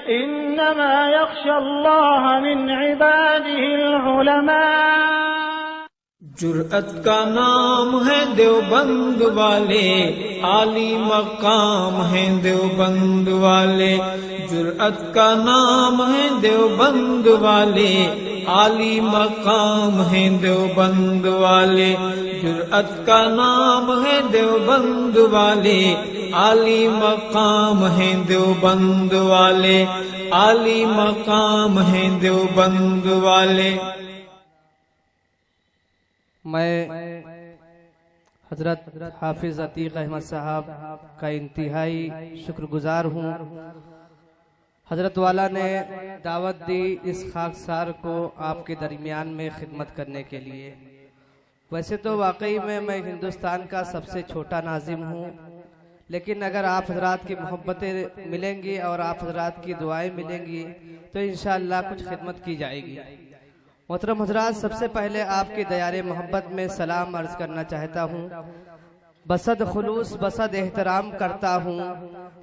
इन्नमा यख्शल्लाह मिन इबादिहिल उलमा। जुर्अत का नाम है देवबंद वाले, आली मकाम है देवबंद वाले। जुर्अत का नाम है देवबंद वाले, आली मकाम है देवबंद वाले। जुर्अत का नाम है देवबंद वाले, आली मकाम है देवबंद वाले, आली मकाम है देवबंद वाले। मैं हजरत हाफिज अतीक अहमद साहब का इंतहाई शुक्रगुजार हूँ। हजरत वाला ने दावत दी इस खाकसार को आपके दरमियान में खिदमत करने के लिए। वैसे तो वाकई में मैं हिंदुस्तान का सबसे छोटा नाजिम हूँ, लेकिन अगर आप हजरात की मोहब्बतें मिलेंगी और आप हजरात की दुआएं मिलेंगी तो इंशाअल्लाह कुछ खिदमत की जाएगी। मोहतरम हजरात, सबसे पहले आपके दयारे मोहब्बत में सलाम अर्ज करना चाहता हूँ। बसद खुलूस बसद एहतराम करता हूँ,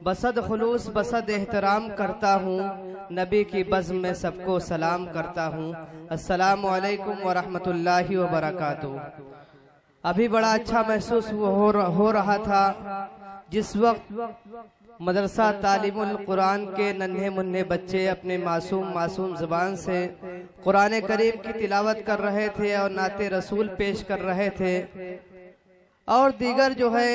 बसद खुलूस बसद एहतराम करता हूँ, नबी की बज़्म में सबको सलाम करता हूँ। अस्सलामु अलैकुम व रहमतुल्लाहि व बरकातुहू। अभी बड़ा अच्छा महसूस हो रहा था जिस वक्त मदरसा तालीमुल कुरान के नन्हे मुन्ने बच्चे अपने मासूम ज़बान से कुरान करीम की तिलावत कर रहे थे और नाते रसूल पेश कर रहे थे और दीगर जो है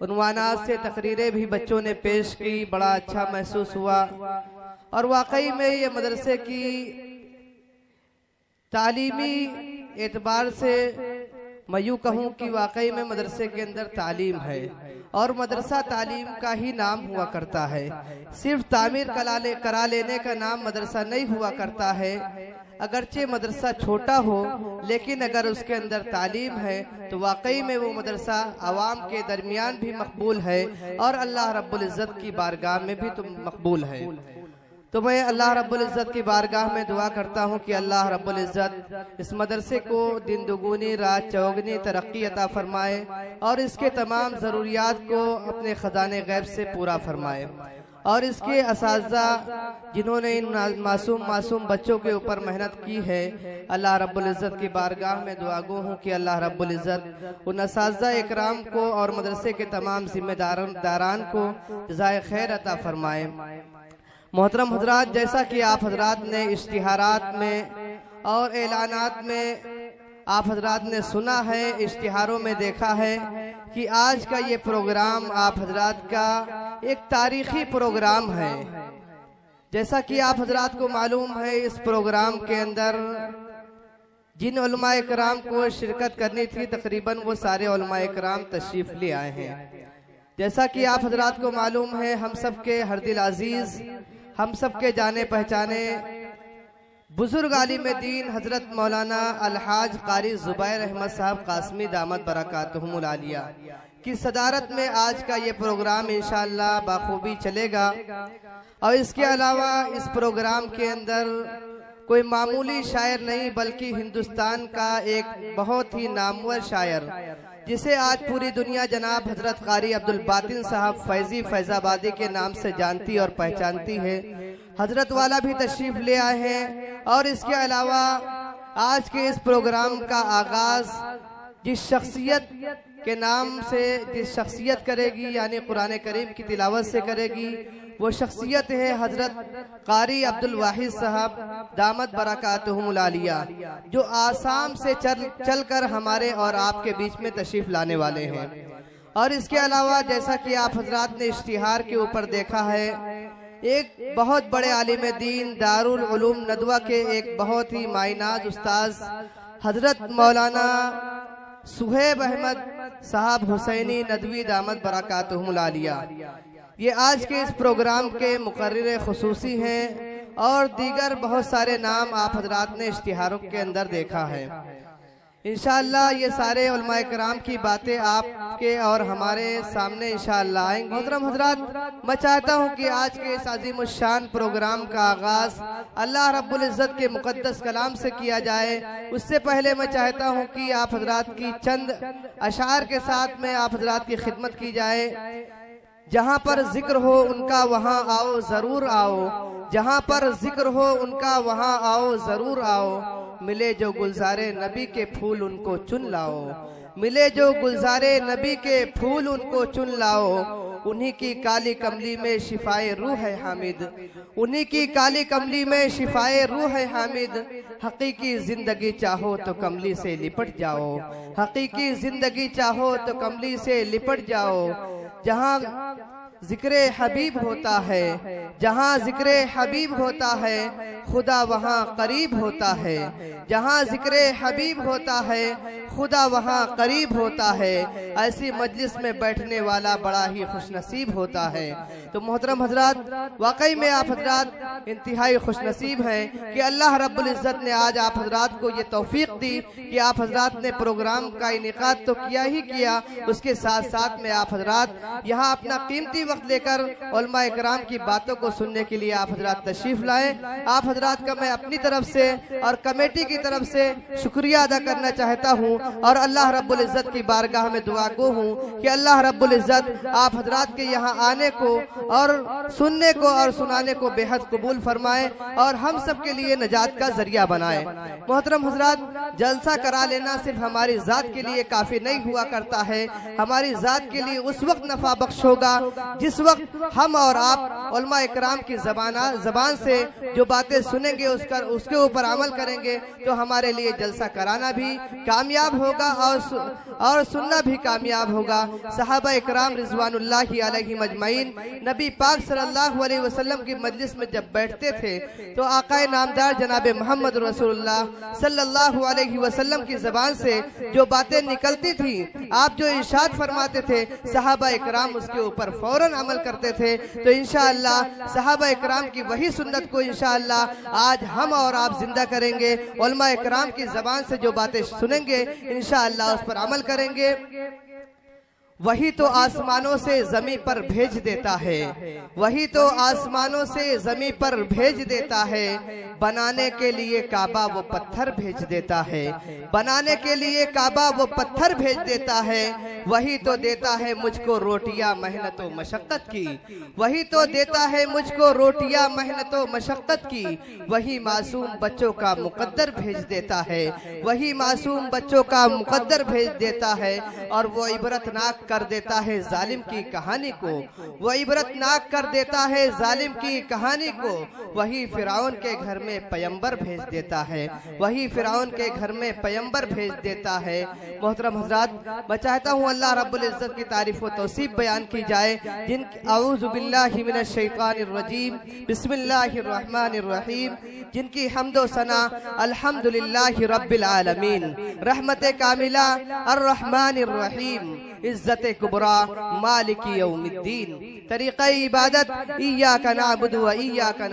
उन्वानात से तकरीरें भी बच्चों ने पेश की। बड़ा अच्छा महसूस हुआ और वाकई में ये मदरसे की तालीमी एतबार से मैं यूँ कहूँ कि वाकई में मदरसे के अंदर तालीम है और मदरसा तालीम का ही नाम हुआ करता है। सिर्फ तामीर करा लेने का नाम मदरसा नहीं हुआ करता है। अगरचे मदरसा छोटा हो लेकिन अगर उसके अंदर तालीम है तो वाकई में वो मदरसा आवाम के दरमियान भी मकबूल है और अल्लाह रब्बुल इज़्ज़त की बारगाह में भी तो मकबूल है। तो मैं अल्लाह रब्बुल इज़्ज़त की बारगाह में दुआ करता हूँ कि अल्लाह रब्बुल इज़्ज़त इस मदरसे को दिन दुगुनी रात चौगनी तरक्की अता फरमाए और इसके तमाम ज़रूरियात को अपने ख़ज़ाने गैब से पूरा फरमाए और इसके असातिज़ा जिन्होंने इन मासूम बच्चों के ऊपर मेहनत की है, अल्लाह रब्बुल इज़्ज़त की बारगाह में दुआगो हूँ कि अल्लाह रब्बुल इज़्ज़त उन असातिज़ा इकराम को और मदरसे के तमाम जिम्मेदारान को जज़ाए खैर अता फरमाए। मोहतरम हजरात, जैसा कि आप हजरात ने इश्तिहारात में और एलानात में आप हजरात ने सुना है, इश्तिहारों में देखा है कि आज का ये प्रोग्राम आप हजरात का एक तारीखी प्रोग्राम है। जैसा कि आप हजरात को मालूम है, इस प्रोग्राम के अंदर जिन उलमाए कराम को शिरकत करनी थी तकरीबन वो सारे उलमाए कराम तशरीफ ले आए हैं। जैसा कि आप हजरात को मालूम है, हम सब के हरदिल अजीज, हम सब के जाने पहचाने बुजुर्ग आलिम दीन हजरत मौलाना अलहाज कारी जुबैर अहमद साहब कासमी दामत बरकातहुमुल आलिया की सदारत में आज का ये प्रोग्राम इंशाअल्लाह बाखूबी चलेगा। और इसके अलावा इस प्रोग्राम के अंदर कोई मामूली शायर नहीं बल्कि हिंदुस्तान का एक बहुत ही नामवर शायर जिसे आज पूरी दुनिया जनाब हजरत कारी अब्दुल बातिन साहब फैजी फैजाबादी के नाम से जानती और पहचानती है, हजरत वाला भी तशरीफ ले आए हैं। और इसके अलावा आज के इस प्रोग्राम का आगाज जिस शख्सियत के नाम से जिस शख्सियत करेगी यानी कुरान करीम की तिलावत से करेगी, वो शख्सियत है हजरत कारी अब्दुल वाहिद साहब दामत बरकातहुमुल आलिया, जो आसाम से चल कर हमारे और आपके बीच में तशरीफ लाने वाले हैं। और इसके अलावा जैसा कि आप हजरात ने इश्तिहार के ऊपर देखा है, एक बहुत बड़े आलिम दीन दारुल उलूम नदवा के एक बहुत ही मायनाज उस्ताद हजरत मौलाना सुहेब अहमद साहब हुसैनी नदवी दामत बरकातहुमुल आलिया ये आज के इस प्रोग्राम के मुकर्रिर खुसूसी हैं और दीगर बहुत सारे नाम आप हजरात ने इश्तिहारों के अंदर देखा है। इंशाअल्लाह ये सारे उलमाए कराम की बातें आपके और हमारे सामने इंशाअल्लाह आएंगी। मोहतरम हजरात, मैं चाहता हूँ कि आज के इस अजीम शान प्रोग्राम का आगाज अल्लाह रब्बुल इज़्ज़त के मुकद्दस कलाम से किया जाए। उससे पहले मैं चाहता हूँ कि आप हजरात की चंद अशार के साथ में आप हजरात की खिदमत की जाए। जहाँ पर जिक्र हो उनका वहाँ आओ जरूर आओ, जहाँ पर जिक्र हो उनका वहाँ आओ जरूर आओ। मिले जो गुलजारे नबी के फूल उनको चुन लाओ, मिले जो गुलजारे नबी के फूल उनको चुन लाओ। उन्हीं की काली कमली में शिफाए रूह है हामिद, उन्हीं की काली कमली में शिफाए रूह है हामिद। हकीकी जिंदगी चाहो तो कमली से लिपट जाओ, हकीकी जिंदगी चाहो तो कमली से लिपट जाओ। जहाँ जिक्रे हबीब होता है, जहाँ जिक्रे हबीब होता है खुदा वहाँ करीब होता है, जहाँ जिक्रे हबीब होता है खुदा वहाँ करीब होता है। ऐसी मजलिस में बैठने वाला बड़ा ही खुशनसीब होता है। तो मोहतरम हजरात, वाकई में आप हजरात इंतहाई खुशनसीब हैं कि अल्लाह रब्बुल इज़्ज़त ने आज आप हजरात को ये तौफीक दी कि आप हजरात ने प्रोग्राम का इनेकाद तो किया ही किया, उसके साथ साथ में आप हजरात यहाँ अपना कीमती वक्त लेकर उलमा इकराम की बातों को सुनने के लिए आप हजरात तशरीफ लाए। आप हजरात का मैं अपनी तरफ से और कमेटी की तरफ से शुक्रिया अदा करना चाहता हूँ और अल्लाह रब्बुल इज़्ज़त की बारगाह में दुआ गो हूँ कि अल्लाह रब्बुल इज़्ज़त आप हजरात के यहाँ आने को और सुनने को और सुनाने को बेहद कबूल फरमाए और हम सब के लिए नजात का जरिया बनाए। मोहतरम हजरात, जलसा करा लेना सिर्फ हमारी जात के लिए काफी नहीं हुआ करता है, हमारी जात के लिए उस वक्त नफा बख्श होगा जिस वक्त हम और आप उलमा इकराम की जबान से जो बातें सुनेंगे उसके ऊपर अमल करेंगे तो हमारे लिए जलसा कराना भी कामयाब होगा और सुनना भी कामयाब होगा। सहाबा इकराम रिजवानुल्लाहि अलैहिम अजमईन नबी पाक सल्लल्लाहु अलैहि वसल्लम की मजलिस में जब बैठते थे तो आकाए नामदार जनाबे मोहम्मद रसूलुल्लाह सल्लल्लाहु अलैहि वसल्लम की जबान से जो बातें निकलती थी, आप जो इरशाद फरमाते थे, सहाबा इकराम उसके ऊपर फौरन अमल करते थे। तो इंशाअल्लाह सहाबा इकराम की वही सुन्नत को इंशाअल्लाह आज हम और आप जिंदा करेंगे। उलमा इकराम की जबान से जो बातें सुनेंगे इंशाअल्लाह उस पर अमल करेंगे। वही तो आसमानों से जमीन पर भेज देता है, वही तो आसमानों से जमीन पर भेज देता है। बनाने के लिए काबा वो पत्थर भेज देता है, बनाने के लिए काबा वो पत्थर भेज देता है। वही तो देता है मुझको रोटियां मेहनत व मशक्कत की, वही तो देता है मुझको रोटियां मेहनत व मशक्कत की। वही मासूम बच्चों का मुकद्दर भेज देता है, वही मासूम बच्चों का मुकद्दर भेज देता है। और वो इबरतनाक कर देता है जालिम की कहानी को, वो इबरतनाक कर देता है जालिम की कहानी को। वही फिरौन के घर में पैगंबर भेज देता है, वही फिरौन के घर में पैगंबर भेज देता है। मोहतरम हजरात, मैं चाहता हूँ अल्लाह रब्बुल इज़्ज़त की तारीफ व तौसीफ बयान की जाए। जिन औज़ु बिल्लाहि मिनश शैतानिर रजीम, बिस्मिल्लाहिर रहमानिर रहीम, जिनकी हम्दो सना अल्हम्दुलिल्लाहि रब्बिल आलमीन, रहमत कामिला अर्रहमानिर रहीम, इज्जत कुबरा मालिकी यौमिद्दीन, तरीक़ा इबादत इय्याका नअबुदु व इय्याका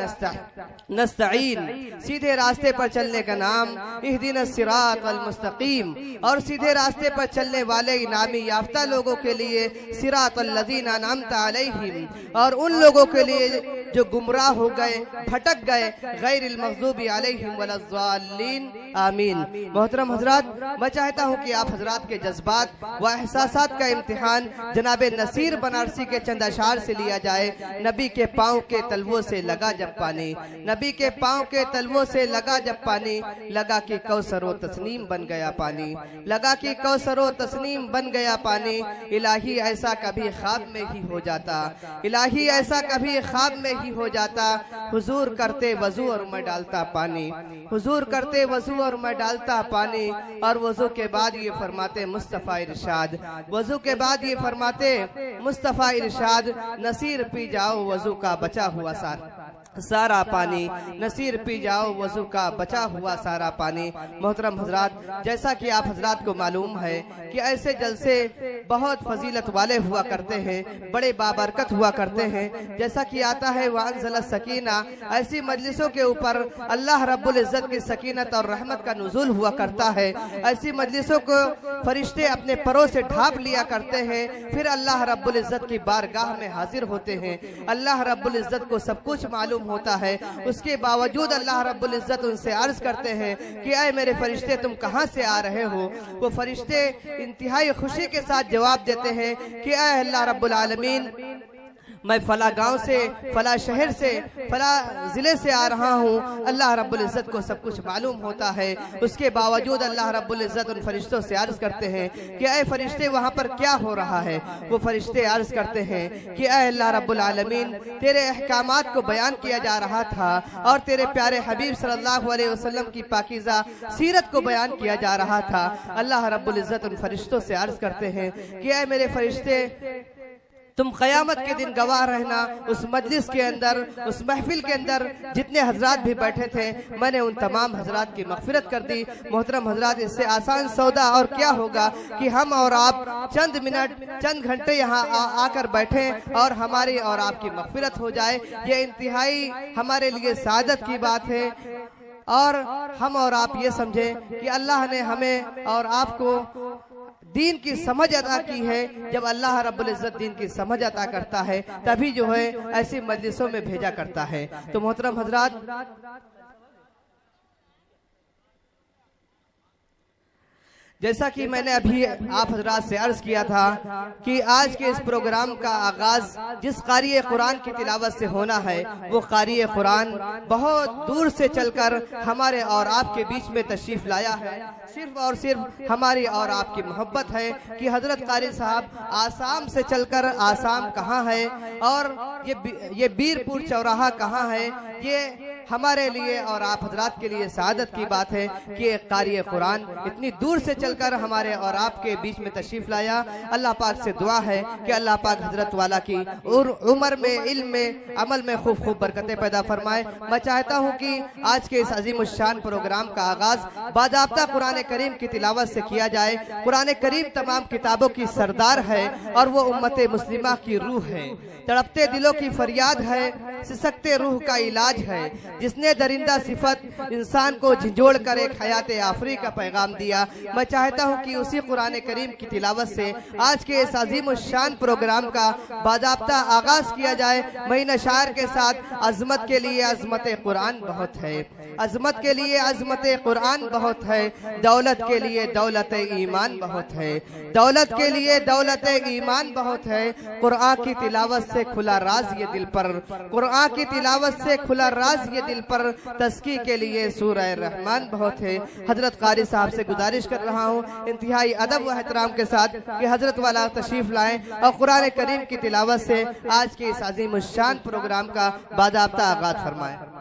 नस्तईन, सीधे रास्ते पर चलने का नाम इहदिनस सिरातल मुस्तकीम, और सीधे रास्ते पर चलने वाले इनामी याफ्ता लोगों के लिए सिरातल लज़ीना अनअमता अलैहिम, और उन लोगों के लिए जो गुमराह हो गए, भटक गए, गैरिल मग़ज़ूबी अलैहिम वलज़्ज़ालिन, आमीन। मोहतरम हजरात, मैं चाहता हूँ कि आप हजरात के जज्बात व एहसासात का इम्तिहान जनाबे नसीर बनारसी के चंद अशार से लिया जाए। नबी के पाँव के तलवों से लगा जब पानी, नबी के पाँव के तलवों से लगा जब पानी, लगा कि कौसरो तस्नीम बन गया पानी, लगा कि कौसरो तस्नीम बन गया पानी। इलाही ऐसा कभी ख्वाब में ही हो जाता, इलाही ऐसा कभी ख्वाब में ही हो जाता। हुजूर करते वजू और मैं डालता पानी, हुजूर करते वजू और मैं डालता पानी। और वजू के बाद ये फरमाते मुस्तफ़ा इरशाद, वजू के बाद ये फरमाते मुस्तफ़ा इरशाद, नसीर पी जाओ वजू का बचा हुआ सारा पानी, नसीर पी जाओ वजू का बचा हुआ सारा पानी। मोहतरम हजरात, जैसा कि आप हजरात को मालूम है कि ऐसे जलसे बहुत फजीलत वाले हुआ करते हैं, बड़े बाबरकत हुआ करते हैं। जैसा कि आता है वअंज़ल सकीना, ऐसी मजलिसों के ऊपर अल्लाह रब्बुल इज़्ज़त की सकीनत और रहमत का नुज़ूल हुआ करता है। ऐसी मजलिसों को फरिश्ते अपने परों से ढांप लिया करते हैं, फिर अल्लाह रब्बुल इज़्ज़त की बारगाह में हाजिर होते हैं। अल्लाह रब्बुल इज़्ज़त को सब कुछ मालूम होता है, उसके बावजूद अल्लाह रब्बुल इज़्ज़त उनसे अर्ज करते हैं कि ऐ मेरे फरिश्ते तुम कहां से आ रहे हो। वो फरिश्ते इंतहाई खुशी के साथ जवाब देते हैं कि ऐ अल्लाह रब्बुल आलमीन, मैं फला गांव से, फला शहर से, फला जिले से आ रहा हूँ। अल्लाह रब्बुल इज़्ज़त को सब कुछ मालूम होता है। उसके बावजूद अल्लाह रब्बुल इज़्ज़त उन फरिश्तों से अर्ज करते हैं कि ऐ फरिश्ते वहाँ पर क्या हो रहा है। वो फरिश्ते अर्ज करते हैं कि ऐ अल्लाह रब्बुल आलमीन, तेरे अहकामात को बयान किया जा रहा था और तेरे प्यारे हबीब सल्लल्लाहु अलैहि वसल्लम की पाकीज़ा सीरत को बयान किया जा रहा था। अल्लाह रब्बुल इज़्ज़त उन फरिश्तों से अर्ज करते हैं कि ऐ मेरे फरिश्ते, तुम क़यामत के दिन गवाह रहना। उस मजलिस के अंदर, उस महफिल के अंदर जितने हजरात भी बैठे थे, मैंने उन तमाम हजरात की मग़फ़िरत कर दी। मोहतरम हजरात, इससे आसान सौदा और क्या होगा कि हम और आप चंद मिनट, चंद घंटे यहाँ आकर बैठें और हमारी और आपकी मग़फ़िरत हो जाए। ये इंतहाई हमारे लिए सादत की बात है। और हम और आप ये समझें कि अल्लाह ने हमें और आपको दीन की समझ अता की है। जब अल्लाह रब्बुल इज़्ज़त दीन की समझ अता करता है तभी जो है ऐसी मजलिसों में भेजा करता है। तो मोहतरम हजरात, जैसा कि मैंने अभी आप हजरात से अर्ज किया था कि आज के इस प्रोग्राम का आगाज जिस क़ारी कुरान की तिलावत से होना है, वो क़ारी कुरान बहुत दूर से चलकर हमारे और आपके बीच में तशरीफ लाया है। सिर्फ और सिर्फ हमारी और आपकी मोहब्बत है कि हजरत क़ारी साहब आसाम से चलकर, आसाम कहाँ है और ये बीरपुर चौराहा कहाँ है, ये हमारे लिए और आप हजरात के लिए सादत की बात है कि एक क़ारी कुरान इतनी दूर से चलकर हमारे और आपके बीच में तशरीफ लाया। अल्लाह पाक से दुआ है कि अल्लाह पाक हजरत वाला की और उम्र में, इल्म में, अमल में खूब खूब बरकतें पैदा फरमाए। मैं चाहता हूँ कि आज के इस अजीमुश्शान प्रोग्राम का आगाज बाज़ाब्ता कुरान करीम की तिलावत से किया जाए। कुरान करीम तमाम किताबों की सरदार है और वो उम्मत मुस्लिमा की रूह है। तड़पते दिलों की फरियाद है, सिसकते रूह का इलाज है। जिसने दरिंदा सिफत इंसान को झिझोड़ कर एक हयात आफरी का पैगाम दिया। मैं चाहता हूँ कि उसी कुरान करीम की तिलावत से आज के इस अजीम शान प्रोग्राम का बाज़ाब्ता आगाज किया जाए। महीना शायर के साथ, अजमत के लिए अजमत कुरान बहुत है, अजमत के लिए अजमत कुरान बहुत है, दौलत के लिए दौलत ईमान बहुत है, दौलत के लिए दौलत ईमान बहुत है। कुरान की तिलावत से खुला राज ये दिल पर, कुरान की तिलावत से खुला राज ये दिल पर, तस्की के लिए सूरह रहमान बहुत है। हजरत क़ारी साहब से गुजारिश कर रहा हूँ इंतहाई अदब व एहतराम के साथ कि हजरत वाला तशरीफ लाएं और कुरान करीम की तिलावत से आज के इस अजीम शान प्रोग्राम का बाज़ाब्ता आगाज़ फरमाएं।